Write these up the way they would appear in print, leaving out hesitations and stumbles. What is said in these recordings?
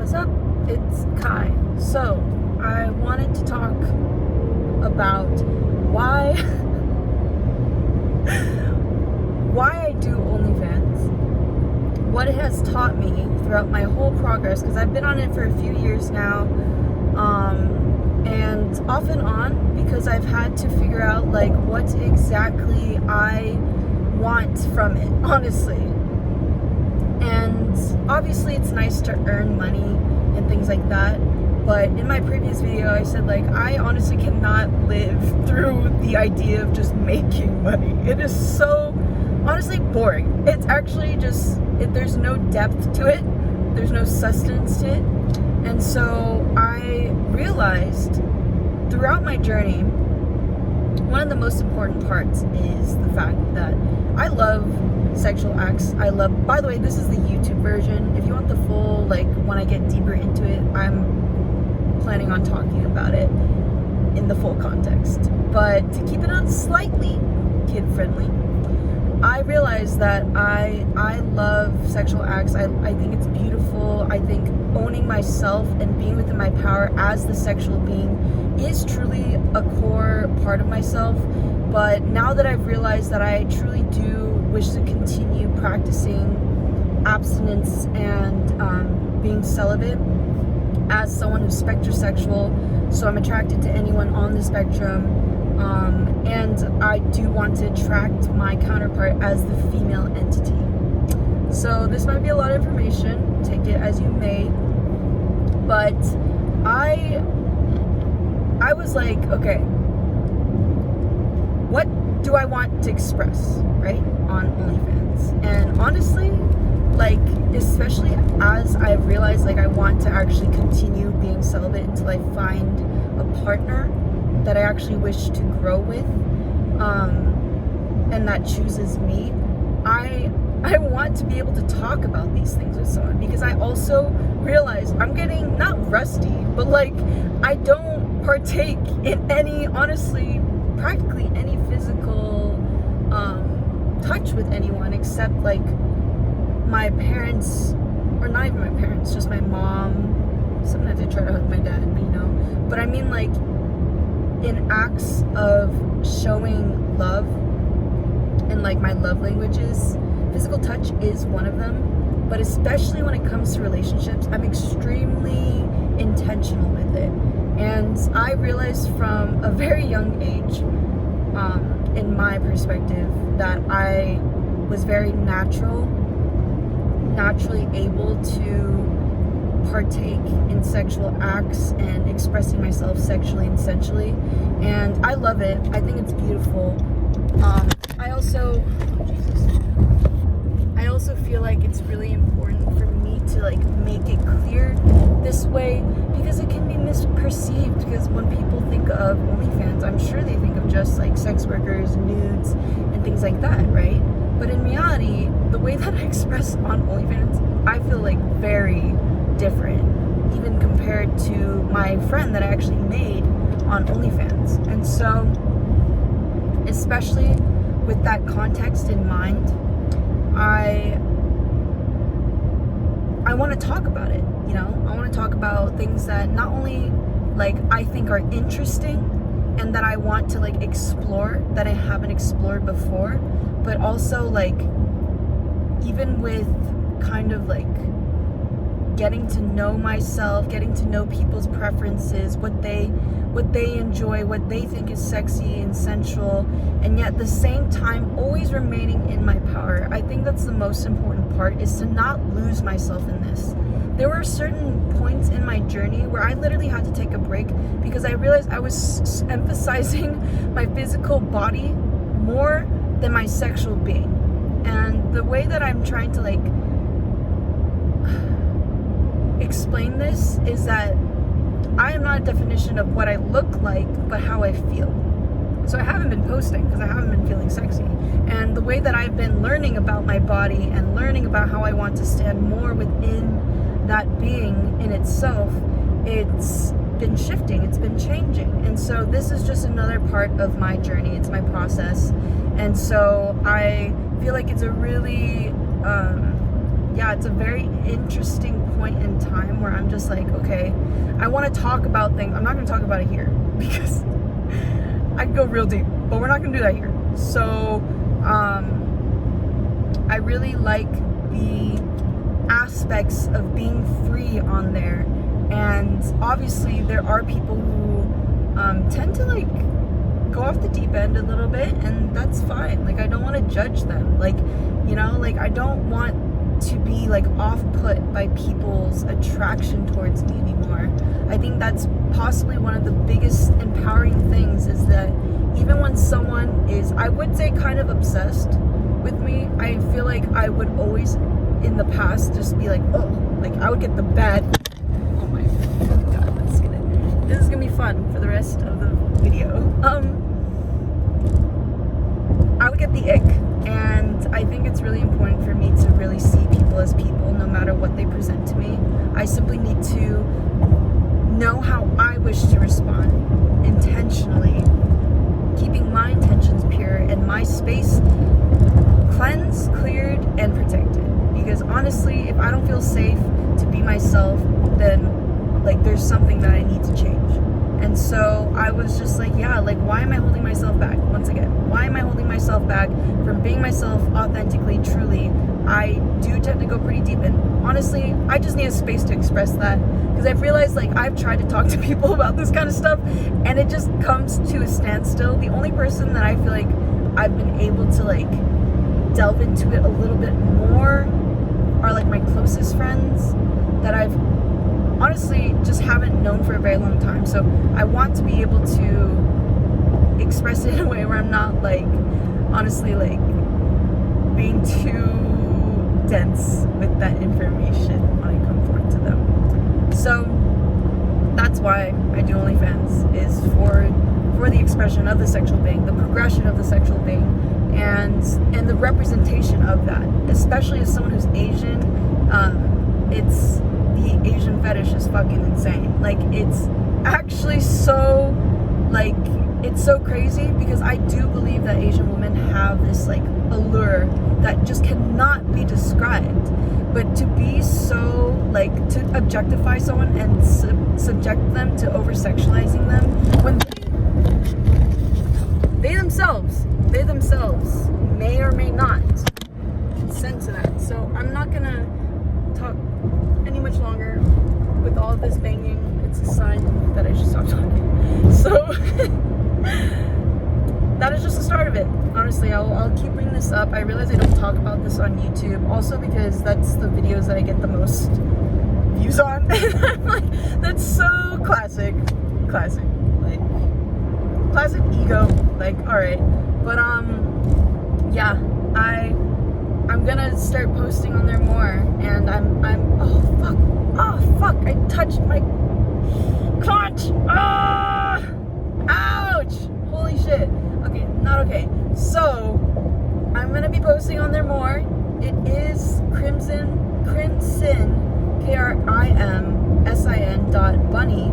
What's up? It's Kai. So, I wanted to talk about why why I do OnlyFans, what it has taught me throughout my whole progress, because I've been on it for a few years now, and off and on, because I've had to figure out like what exactly I want from it, honestly. And obviously it's nice to earn money and things like that, but in my previous video I said like I honestly cannot live through the idea of just making money. It is so honestly boring. It's actually just there's no depth to it, there's no sustenance to it. And so I realized throughout my journey, one of the most important parts is the fact that I love sexual acts. I love, by the way, this is the YouTube version. If you want the full, like when I get deeper into it, I'm planning on talking about it in the full context. But to keep it on slightly kid friendly, I realized that I love sexual acts. I think it's beautiful. I think owning myself and being within my power as the sexual being is truly a core part of myself. But now that I've realized that I truly do wish to continue practicing abstinence and being celibate as someone who's spectrosexual, so I'm attracted to anyone on the spectrum, and I do want to attract my counterpart as the female entity. So this might be a lot of information, take it as you may, but I was like, okay, what do I want to express, right, on OnlyFans? And honestly, like, especially as I've realized, like, I want to actually continue being celibate until I find a partner that I actually wish to grow with, and that chooses me. I want to be able to talk about these things with someone, because I also realize I'm getting not rusty, but like I don't partake in any, honestly, practically any physical touch with anyone except like my parents, or not even my parents, just my mom. Sometimes I try to hug my dad, you know, but I mean like in acts of showing love and like my love languages, physical touch is one of them. But especially when it comes to relationships, I'm extremely intentional with it. And I realized from a very young age, in my perspective, that I was very naturally able to partake in sexual acts and expressing myself sexually and sensually. And I love it. I think it's beautiful. I also feel like it's really important for me to like make it clear this way, because it can be misperceived, because when people think of OnlyFans, I'm sure they think of just like sex workers, nudes, and things like that, right? But in reality, the way that I express on OnlyFans, I feel like very different, even compared to my friend that I actually made on OnlyFans. And so, especially with that context in mind, I want to talk about it, you know? I want to talk about things that not only like I think are interesting and that I want to like explore that I haven't explored before, but also like even with kind of like getting to know myself, getting to know people's preferences, what they enjoy, what they think is sexy and sensual, and yet at the same time always remaining in my power. I think that's the most important part, is to not lose myself in this. There were certain points in my journey where I literally had to take a break because I realized I was emphasizing my physical body more than my sexual being. And the way that I'm trying to like explain this is that I am not a definition of what I look like, but how I feel. So I haven't been posting because I haven't been feeling sexy. And the way that I've been learning about my body and learning about how I want to stand more within that being in itself, it's been shifting, it's been changing. And so this is just another part of my journey, it's my process. And so I feel like it's a really, it's a very interesting point in time where I'm I'm just like, okay, I want to talk about things. I'm not going to talk about it here because I could go real deep, but we're not going to do that here. So I really like the aspects of being free on there. And obviously there are people who tend to like go off the deep end a little bit, and that's fine. Like, I don't want to judge them. Like, you know, like, I don't want to be like off-put by people's attraction towards me anymore. I think that's possibly one of the biggest empowering things, is that even when someone is, I would say, kind of obsessed with me, I feel like I would always in the past just be like, oh, like I would get the bad, oh my god, this is gonna be fun for the rest of the video. I would get the ick, and I think it's really important for me to really see people as people, no matter what they present to me. I simply need to know how I wish to respond intentionally, keeping my intentions pure and my space cleansed, cleared, and protected. Because honestly, if I don't feel safe to be myself, then like there's something that I need to change. And so I was just like, yeah, like, why am I holding myself back? Once again, why am I holding myself back from being myself authentically, truly? I do tend to go pretty deep, and honestly, I just need a space to express that, because I've realized, like, I've tried to talk to people about this kind of stuff, and it just comes to a standstill. The only person that I feel like I've been able to, like, delve into it a little bit more are, like, my closest friends that I've honestly just haven't known for a very long time. So I want to be able to express it in a way where I'm not, like, honestly, like, being too dense with that information when I come forward to them. So that's why I do OnlyFans, is for the expression of the sexual being, the progression of the sexual being, and the representation of that, especially as someone who's Asian. It's the Asian fetish is fucking insane. Like, it's actually so, like, it's so crazy, because I do believe that Asian women have this, like, allure that just cannot be described. But to be so, like, to objectify someone and subject them to over-sexualizing them, when they themselves may or may not consent to that. So I'm not gonna talk any much longer with all of this banging. It's a sign that I should stop talking. So that is just the start of it. Honestly, I'll keep bringing this up. I realize I don't talk about this on YouTube, also because that's the videos that I get the most views on. I'm like, that's so classic, like, classic ego. Like, all right, but yeah, I'm gonna start posting on there more, and I'm oh fuck, I touched my crotch. Ouch, holy shit. Okay, not okay. So I'm gonna be posting on there more. It is krimsin, KRIMSIN.bunny,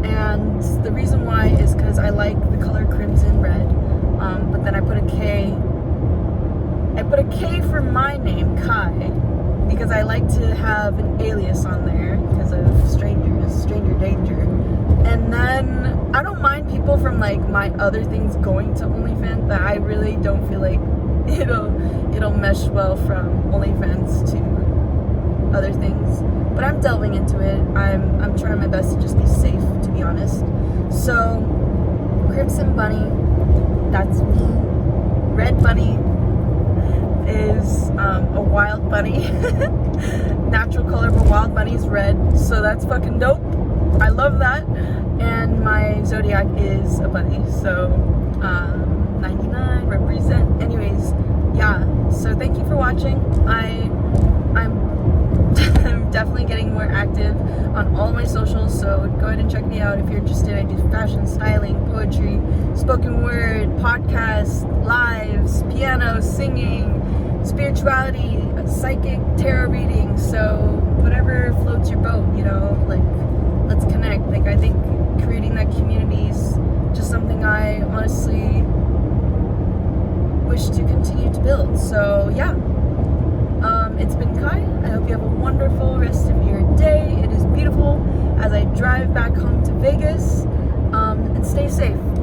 and the reason why is because I like the color crimson red, but then I put a K for my name, Kai, because I like to have an alias on there because of stranger danger. And then I don't mind people from, like, my other things going to OnlyFans, but I really don't feel like it'll mesh well from OnlyFans to other things. But I'm delving into it. I'm trying my best to just be safe, to be honest. So Krimsin Bunny, that's me. Red Bunny is a wild bunny. Natural color of a wild bunny is red, so that's fucking dope. I love that. And my zodiac is a bunny, so 99 represent. Anyways, yeah, so thank you for watching. I'm definitely getting more active on all my socials, so go ahead and check me out if you're interested. I do fashion, styling, poetry, spoken word, podcasts, lives, piano, singing, spirituality, psychic, tarot reading. So whatever floats your boat, you know, like, let's connect. Like, I think creating that community is just something I honestly wish to continue to build. So yeah, it's been Kai. I hope you have a wonderful rest of your day. It is beautiful. drive back home to Vegas, and stay safe.